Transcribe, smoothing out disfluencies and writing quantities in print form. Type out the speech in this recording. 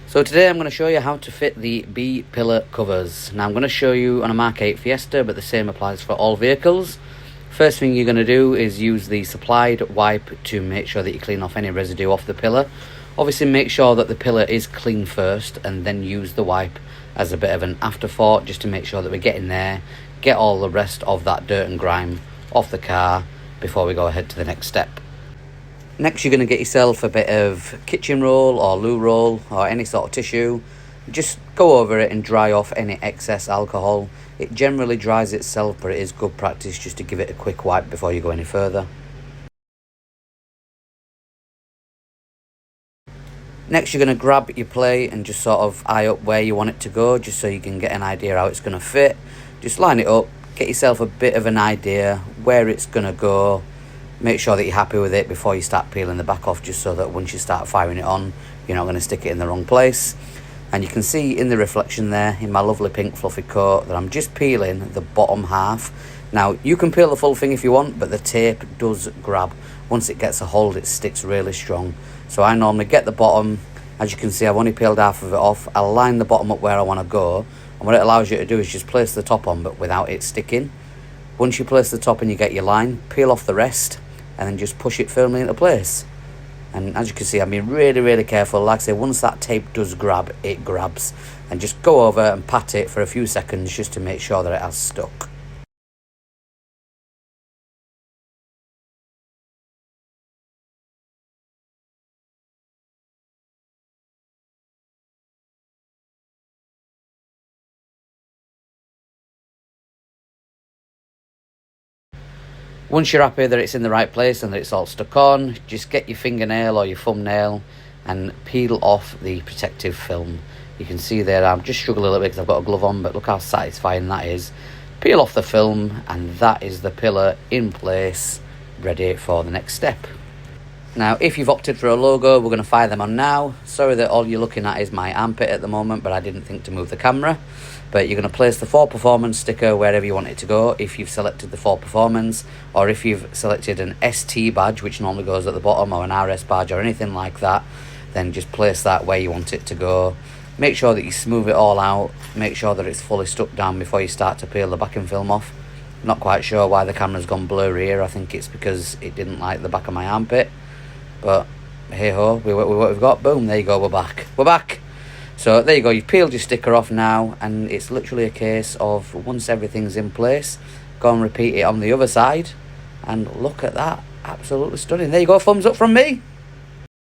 So today I'm going to show you how to fit the B pillar covers. Now I'm going to show you on a Mark 8 Fiesta, but the same applies for all vehicles. First thing you're going to do is use the supplied wipe to make sure that you clean off any residue off the pillar. Obviously make sure that the pillar is clean first and then use the wipe as a bit of an afterthought, just to make sure that we get in there, get all the rest of that dirt and grime off the car before we go ahead to the next step. Next, you're going to get yourself a bit of kitchen roll or loo roll or any sort of tissue. Just go over it and dry off any excess alcohol. It generally dries itself, but it is good practice just to give it a quick wipe before you go any further. Next, you're going to grab your plate and just sort of eye up where you want it to go, just so you can get an idea how it's going to fit. Just line it up, get yourself a bit of an idea where it's going to go. Make sure that you're happy with it before you start peeling the back off, just so that once you start firing it on, you're not going to stick it in the wrong place. And you can see in the reflection there, in my lovely pink fluffy coat, that I'm just peeling the bottom half. Now, you can peel the full thing if you want, but the tape does grab. Once it gets a hold, it sticks really strong. So I normally get the bottom. As you can see, I've only peeled half of it off. I'll line the bottom up where I want to go. And what it allows you to do is just place the top on, but without it sticking. Once you place the top and you get your line, peel off the rest, and then just push it firmly into place. And as you can see, I'm being really careful. Like I say, once that tape does grab, it grabs. And just go over and pat it for a few seconds just to make sure that it has stuck. Once you're happy that it's in the right place and that it's all stuck on, just get your fingernail or your thumbnail and peel off the protective film. You can see there, I'm just struggling a little bit because I've got a glove on, but look how satisfying that is. Peel off the film, and that is the pillar in place, ready for the next step. Now, if you've opted for a logo, we're going to fire them on now. Sorry that all you're looking at is my armpit at the moment, but I didn't think to move the camera. But you're going to place the Ford Performance sticker wherever you want it to go, if you've selected the Ford Performance, or if you've selected an ST badge, which normally goes at the bottom, or an RS badge, or anything like that, then just place that where you want it to go. Make sure that you smooth it all out, make sure that it's fully stuck down before you start to peel the backing film off. Not quite sure why the camera's gone blurry here. I think it's because it didn't like the back of my armpit. But hey ho, what we've got, boom, there you go, we're back. So there you go, you've peeled your sticker off now, and it's literally a case of once everything's in place, go and repeat it on the other side, and look at that, absolutely stunning. There you go, thumbs up from me.